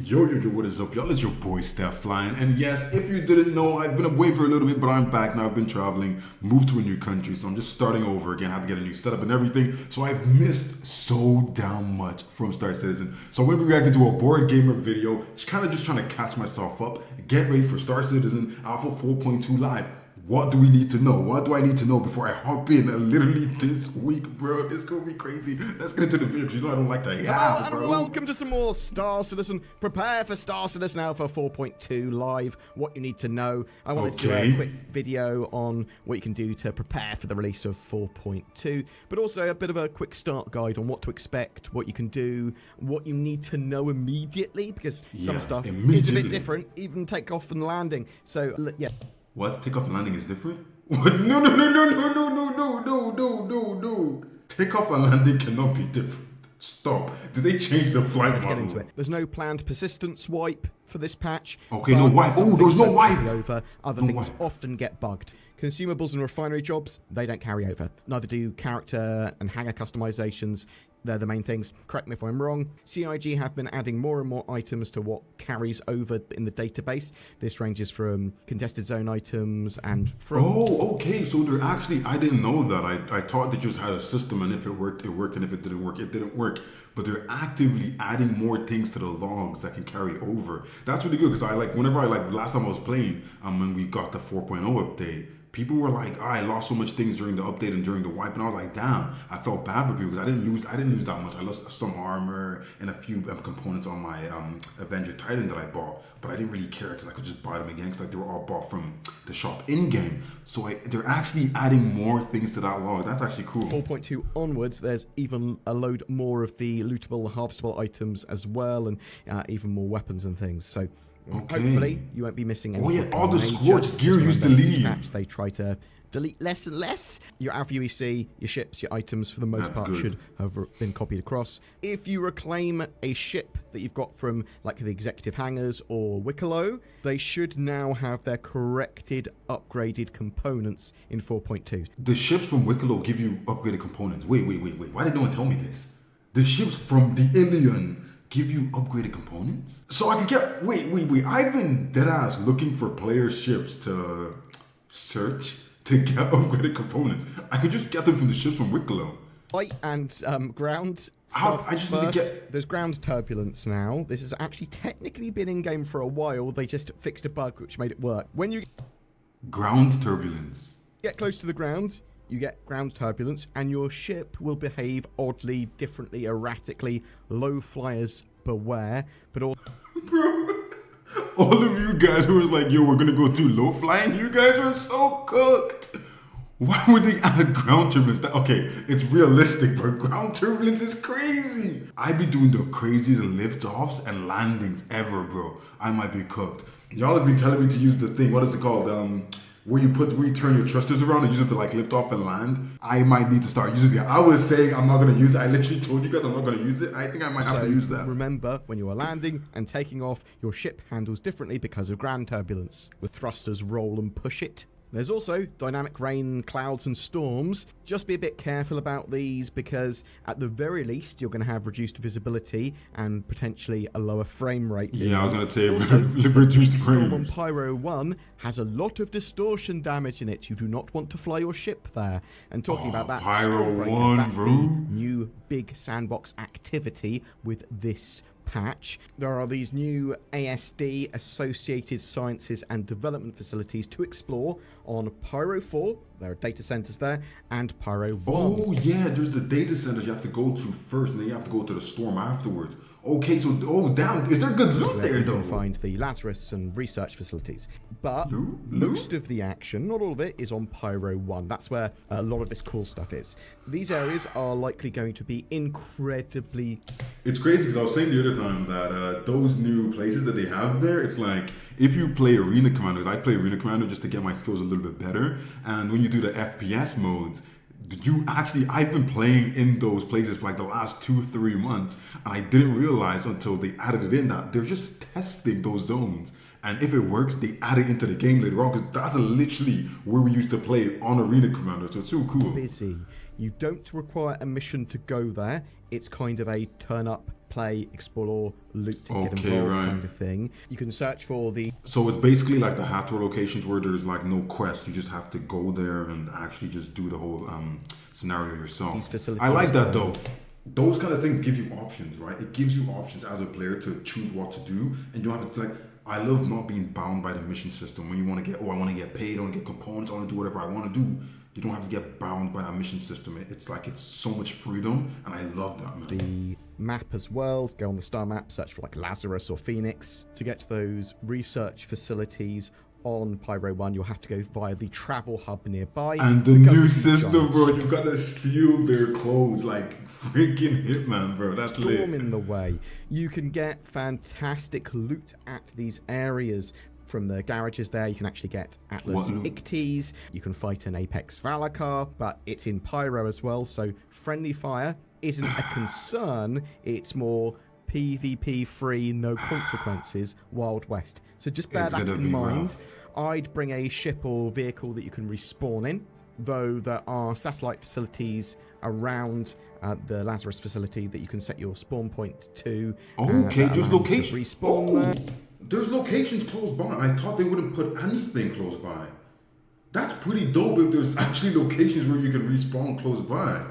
Yo, what is up, y'all? It's your boy, Stephlyon. And yes, if you didn't know, I've been away for a little bit, but I'm back now. I've been traveling, moved to a new country, so I'm just starting over again. I have to get a new setup and everything. So I've missed so damn much from Star Citizen. So I'm going to be reacting to a board gamer video, just trying to catch myself up, get ready for Star Citizen Alpha 4.2 Live. What do we need to know? What do I need to know before I hop in? And literally this week, bro, it's gonna be crazy. Let's get into the video because you know I don't like to Hello and welcome to some more Star Citizen. Prepare for Star Citizen Alpha 4.2 Live. What you need to know. I wanted to do a quick video on what you can do to prepare for the release of 4.2, but also a bit of a quick start guide on what to expect, what you can do, what you need to know immediately, because some stuff is a bit different, even takeoff and landing. So, yeah. What? Takeoff and landing is different? What? No. Takeoff and landing cannot be different. Stop. Did they change the flight model? Let's get into it. There's no planned persistence wipe for this patch. Okay, no wipe. Oh, there's no wipe. Other things often get bugged. Consumables and refinery jobs, they don't carry over. Neither do character and hangar customizations. They're the main things. Correct me if I'm wrong. CIG have been adding more and more items to what carries over in the database. This ranges from contested zone items and from... Oh, okay. So they're actually... I didn't know that. I thought they just had a system, and if it worked, it worked, and if it didn't work, it didn't work. But they're actively adding more things to the logs that can carry over. That's really good, because last time I was playing, when we got the 4.0 update, people were like, I lost so much things during the update and during the wipe, and I was like, damn, I felt bad for people because I didn't lose that much. I lost some armor and a few components on my Avenger Titan that I bought, but I didn't really care because I could just buy them again because they were all bought from the shop in-game. So they're actually adding more things to that log. That's actually cool. 4.2 onwards, there's even a load more of the lootable, harvestable items as well, and even more weapons and things. So hopefully you won't be missing anything. Oh yeah, all the scorched gear used to leave. Patch, they try to delete less and less. Your Alpha UEC, your ships, your items for the most part should have been copied across. If you reclaim a ship that you've got from like the executive hangars or Wicklow, they should now have their corrected, upgraded components in 4.2. The ships from Wicklow give you upgraded components. Wait. Why did no one tell me this? The ships from the Ilion give you upgraded components? So I could get... Wait. I've been deadass looking for player ships to search to get upgraded components. I could just get them from the ships from Wicklow. Light and ground stuff first. There's ground turbulence now. This has actually technically been in-game for a while. They just fixed a bug which made it work. When you... Ground turbulence. Get close to the ground, you get ground turbulence, and your ship will behave oddly, differently, erratically. Low flyers beware, but all... Bro, all of you guys who was like, yo, we're gonna go too low flying, you guys are so cooked. Why would they add ground turbulence? Okay, it's realistic, but ground turbulence is crazy. I be doing the craziest liftoffs and landings ever, bro. I might be cooked. Y'all have been telling me to use the thing, what is it called? Where you turn your thrusters around and use them to like lift off and land. I might need to start using it. I was saying I'm not gonna use it. I literally told you guys I'm not gonna use it. I think I might have to use that. Remember, when you are landing and taking off, your ship handles differently because of ground turbulence. With thrusters, roll and push it. There's also dynamic rain, clouds and storms. Just be a bit careful about these because at the very least you're going to have reduced visibility and potentially a lower frame rate. Yeah, I was going to say reduced frame. Storm on Pyro 1 has a lot of distortion damage in it. You do not want to fly your ship there. And talking about that, Pyro 1, that's the new big sandbox activity with this patch. There are these new ASD, Associated Sciences and Development Facilities, to explore on Pyro 4, there are data centers there, and Pyro 1. Oh yeah, there's the data centers you have to go to first, and then you have to go to the storm afterwards. Okay, so, oh damn, is there good loot there though? You can find the Lazarus and research facilities. But most of the action, not all of it, is on Pyro 1. That's where a lot of this cool stuff is. These areas are likely going to be incredibly... It's crazy because I was saying the other time that those new places that they have there, it's like, if you play Arena Commander, I play Arena Commander just to get my skills a little bit better, and when you do the FPS modes, I've been playing in those places for like the last 2-3 months, and I didn't realize until they added it in that they're just testing those zones And if it works, they add it into the game later on, because that's literally where we used to play on Arena Commander. So it's so cool. Busy. You don't require a mission to go there. It's kind of a turn up, play, explore, loot, and get involved kind of thing. You can search for the... So it's basically like the Hathor locations where there's like no quest. You just have to go there and actually just do the whole scenario yourself. These facilities. I like that though. Those kind of things give you options, right? It gives you options as a player to choose what to do, and you don't have to like. I love not being bound by the mission system. When you want to get, I want to get paid, I want to get components, I want to do whatever I want to do. You don't have to get bound by that mission system. It's like it's so much freedom, and I love that, man. The map as well. Go on the star map, search for like Lazarus or Phoenix. To get to those research facilities on Pyro 1, you'll have to go via the travel hub nearby. And the new system, bro, you gotta steal their clothes like freaking Hitman, bro. That's lit. Storm in the way. You can get fantastic loot at these areas. From the garages there, you can actually get Atlas Icties. You can fight an Apex Valakar, but it's in Pyro as well, so friendly fire isn't a concern. It's more PvP free, no consequences, Wild West. So just bear that in mind. I'd bring a ship or vehicle that you can respawn in, though there are satellite facilities around the Lazarus facility that you can set your spawn point to. Okay, just location. Respawn there. There's locations close by. I thought they wouldn't put anything close by. That's pretty dope if there's actually locations where you can respawn close by.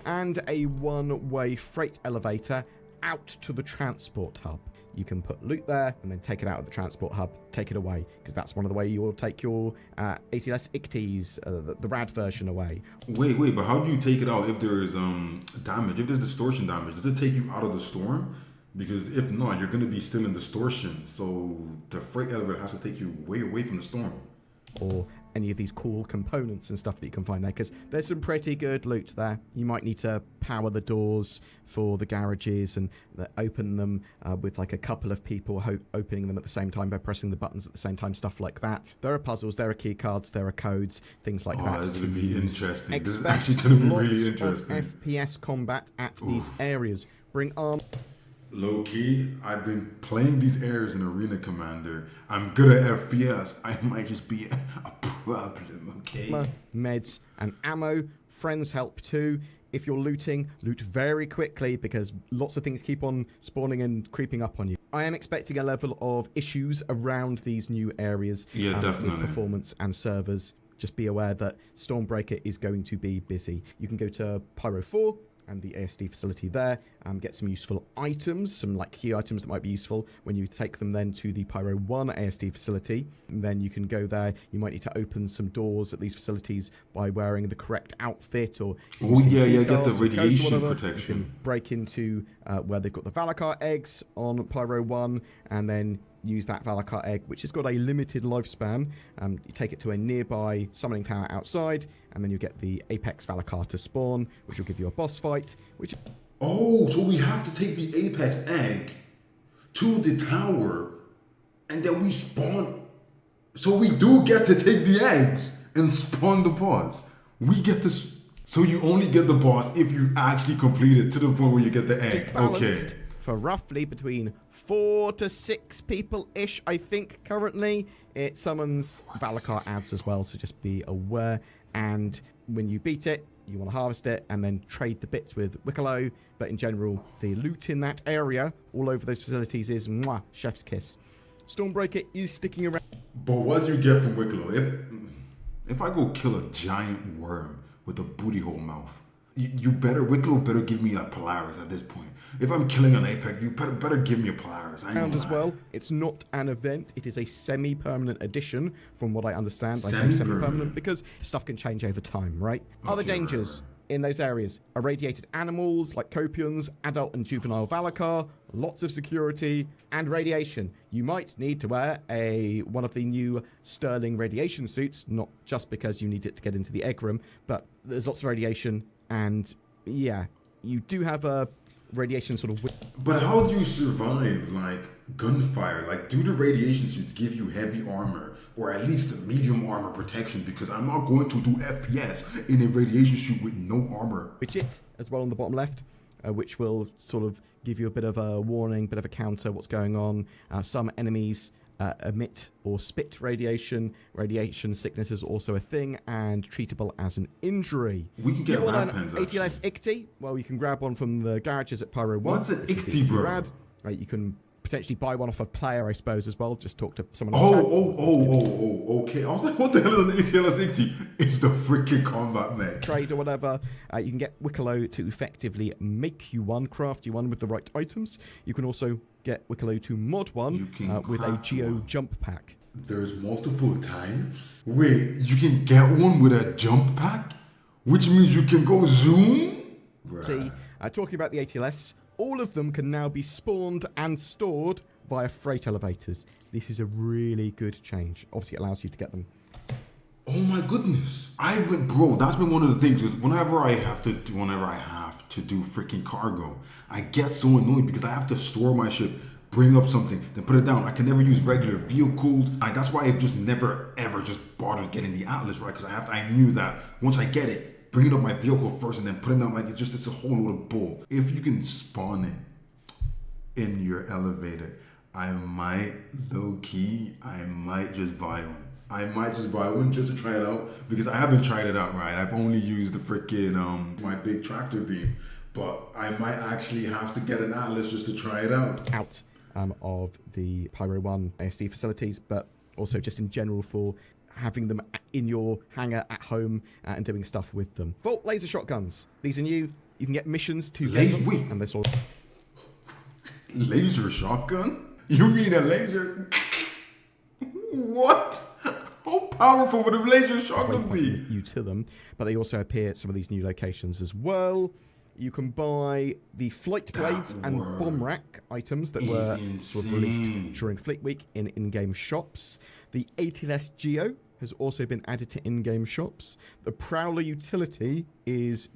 And a one-way freight elevator out to the transport hub. You can put loot there and then take it out of the transport hub, take it away, because that's one of the way you'll take your ATLS Icties, the rad version away. Wait, but how do you take it out if there's damage? If there's distortion damage, does it take you out of the storm? Because if not, you're going to be still in distortion. So the freight elevator has to take you way away from the storm. Or any of these cool components and stuff that you can find there, because there's some pretty good loot there. You might need to power the doors for the garages and open them with like a couple of people opening them at the same time by pressing the buttons at the same time, stuff like that. There are puzzles, there are key cards, there are codes, things like that. This is going to be interesting. Expect this is actually going to be really interesting. Of FPS combat at these areas. Bring arm. Low key, I've been playing these areas in Arena Commander. I'm good at FPS. I might just be a problem, okay? Meds and ammo. Friends help too. If you're looting, loot very quickly because lots of things keep on spawning and creeping up on you. I am expecting a level of issues around these new areas. Yeah, definitely. With performance and servers. Just be aware that Stormbreaker is going to be busy. You can go to Pyro 4 and the ASD facility there, get some useful items, some like key items that might be useful when you take them then to the Pyro 1 ASD facility. And then you can go there, you might need to open some doors at these facilities by wearing the correct outfit or get the radiation protection. You can break into where they've got the Valakar eggs on Pyro 1 and then use that Valakar egg, which has got a limited lifespan. You take it to a nearby summoning tower outside, and then you get the Apex Valakar to spawn, which will give you a boss fight. Oh, so we have to take the Apex egg to the tower, and then we spawn. So we do get to take the eggs and spawn the boss. We get to. So you only get the boss if you actually complete it to the point where you get the egg. Okay. For roughly between 4 to 6 people-ish, I think, currently. It summons Valakar ads as well, so just be aware. And when you beat it, you want to harvest it and then trade the bits with Wicklow. But in general, the loot in that area, all over those facilities, is mwah, chef's kiss. Stormbreaker is sticking around. But what do you get from Wicklow? If I go kill a giant worm with a booty hole mouth, Wicklow better give me a Polaris at this point. If I'm killing an Apex, you better give me a Polaris. As well, it's not an event. It is a semi-permanent addition, from what I understand. I say semi-permanent because stuff can change over time, right? Other dangers in those areas: irradiated animals like Copions, adult and juvenile Valakar, lots of security, and radiation. You might need to wear one of the new Sterling radiation suits, not just because you need it to get into the egg room, but there's lots of radiation, and yeah, you do have a radiation sort of. But how do you survive like gunfire? Like, do the radiation suits give you heavy armor or at least medium armor protection? Because I'm not going to do FPS in a radiation suit with no armor. Widget as well on the bottom left, which will sort of give you a bit of a warning, bit of a counter, what's going on. Some enemies emit or spit radiation. Radiation sickness is also a thing and treatable as an injury. We can get you want rat an pens, ATLS actually. ICTY? Well, you can grab one from the garages at Pyro 1. What's an ICTY, bro? You can potentially buy one off a player, I suppose, as well. Just talk to someone Okay. I was like, what the hell is an ATLS ICTY? It's the freaking combat mech. Trade or whatever. You can get Wicklow to effectively make you one, craft you one with the right items. You can also get Wicklow to mod one with a Geo jump pack. There's multiple types? Wait, you can get one with a jump pack? Which means you can go zoom? See, talking about the ATLS, all of them can now be spawned and stored via freight elevators. This is a really good change. Obviously, it allows you to get them. Oh my goodness. Bro, that's been one of the things is whenever I have to do freaking cargo, I get so annoyed because I have to store my ship, bring up something, then put it down. I can never use regular vehicles. That's why I've just never ever just bothered getting the Atlas, right? Because I knew that once I get it, bring it up my vehicle first and then put it down, like it's a whole load of bull. If you can spawn it in your elevator, I might just buy one. I might just buy one just to try it out because I haven't tried it out, right? I've only used the freaking my big tractor beam, but I might actually have to get an Atlas just to try it out. Out of the Pyro 1 ASD facilities, but also just in general for having them in your hangar at home and doing stuff with them. Volt laser shotguns. These are new. You can get missions to get them. Wait. And this all. Laser shotgun? You mean a laser? What? How powerful would a laser shotgun be? You to them, but they also appear at some of these new locations as well. You can buy the flight blades and bomb rack items that were sort of released during Fleet Week in in-game shops. The ATLS Geo has also been added to in-game shops. The Prowler utility is...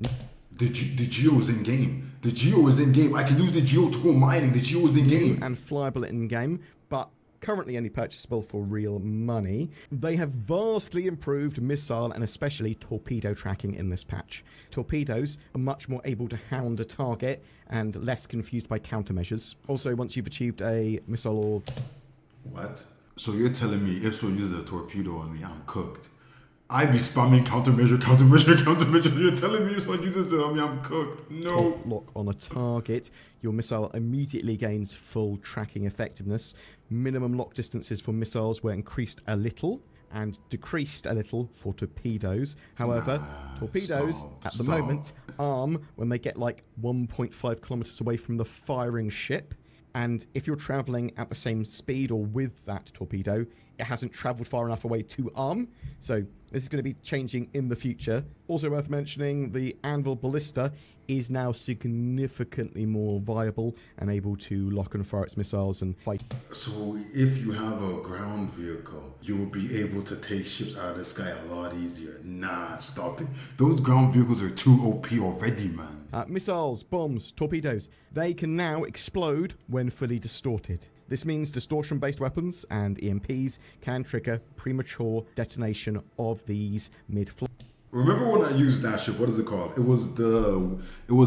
The Geo is in-game. The Geo is in-game. I can use the Geo to go mining. The Geo is in-game. And flyable in-game, but currently only purchasable for real money. They have vastly improved missile and especially torpedo tracking in this patch. Torpedoes are much more able to hound a target and less confused by countermeasures. Also, once you've achieved a missile or... What? So you're telling me if someone uses a torpedo on me, I'm cooked? I be spamming countermeasure. You're telling me if someone uses it on me, I'm cooked. No. Top lock on a target. Your missile immediately gains full tracking effectiveness. Minimum lock distances for missiles were increased a little and decreased a little for torpedoes. However, torpedoes at the moment arm when they get like 1.5 kilometers away from the firing ship. And if you're traveling at the same speed or with that torpedo, it hasn't traveled far enough away to arm. So this is going to be changing in the future. Also worth mentioning, the Anvil Ballista is now significantly more viable and able to lock and fire its missiles and fight. So if you have a ground vehicle, you will be able to take ships out of the sky a lot easier. Nah, stop it. Those ground vehicles are too OP already, man. Missiles, bombs, torpedoes, they can now explode when fully distorted. This means distortion-based weapons and EMPs can trigger premature detonation of these mid-flight. Remember when I used that ship? What is it called? It was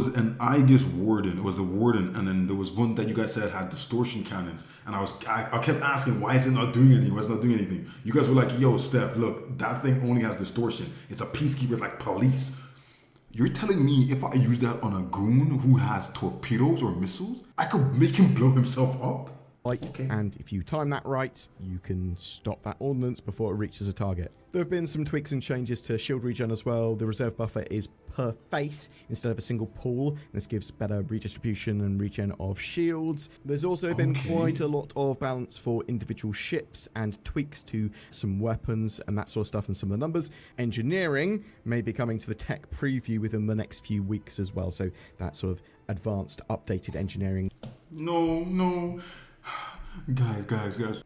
an Aegis Warden. It was the Warden, and then there was one that you guys said had distortion cannons. And I kept asking, why is it not doing anything? Why is it not doing anything? You guys were like, yo, Steph, look, that thing only has distortion. It's a peacekeeper like police. You're telling me if I use that on a goon who has torpedoes or missiles, I could make him blow himself up? Okay. And if you time that right, you can stop that ordnance before it reaches a target. There have been some tweaks and changes to shield regen as well. The reserve buffer is per face instead of a single pool. This gives better redistribution and regen of shields. There's also been quite a lot of balance for individual ships and tweaks to some weapons and that sort of stuff and some of the numbers. Engineering may be coming to the tech preview within the next few weeks as well. So that sort of advanced, updated engineering. No. Guys.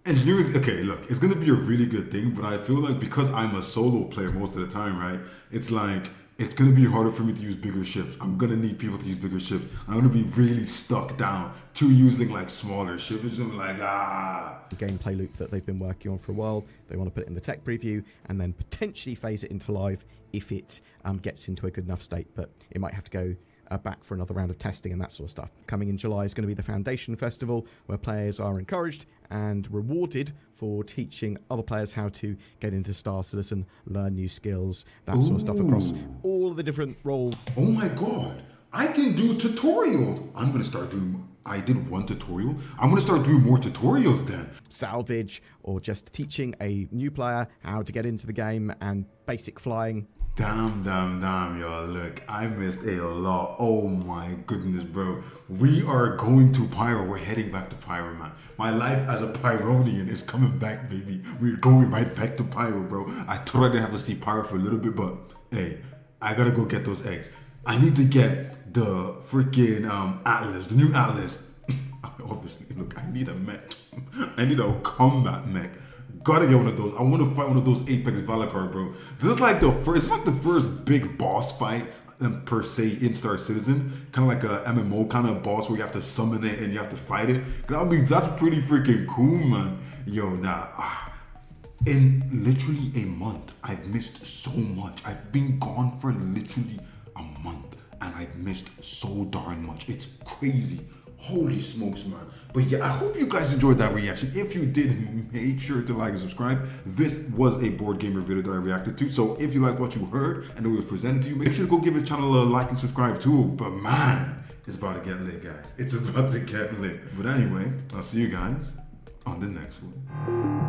Engineering, okay, look, it's going to be a really good thing, but I feel like because I'm a solo player most of the time, right? It's like, it's going to be harder for me to use bigger ships. I'm going to need people to use bigger ships. I'm going to be really stuck down to using like smaller ships. It's just like, The gameplay loop that they've been working on for a while. They want to put it in the tech preview and then potentially phase it into live if it gets into a good enough state, but it might have to go back for another round of testing and that sort of stuff. Coming in July is going to be the Foundation Festival, where players are encouraged and rewarded for teaching other players how to get into Star Citizen, learn new skills, that sort of stuff across all of the different roles. Oh my god, I can do tutorials. I'm going to start doing... I did one tutorial. I'm going to start doing more tutorials then. Salvage, or just teaching a new player how to get into the game and basic flying. Damn, y'all. Look, I missed a lot. Oh my goodness, bro. We are going to Pyro. We're heading back to Pyro, man. My life as a Pyronian is coming back, baby. We're going right back to Pyro, bro. I thought I didn't have to see Pyro for a little bit, but hey, I gotta go get those eggs. I need to get the freaking Atlas, the new Atlas. Obviously, look, I need a mech. I need a combat mech. Gotta get one of those. I want to fight one of those Apex Valakar, bro. This is like the first big boss fight per se in Star Citizen. Kind of like a MMO kind of boss where you have to summon it and you have to fight it. That's pretty freaking cool, man. Yo, in literally a month, I've missed so much. I've been gone for literally a month and I've missed so darn much. It's crazy. Holy smokes, man. But yeah, I hope you guys enjoyed that reaction. If you did, make sure to like and subscribe. This was a board gamer video that I reacted to. So if you like what you heard and it was presented to you, make sure to go give his channel a like and subscribe too. But man, it's about to get lit, guys. It's about to get lit. But anyway, I'll see you guys on the next one.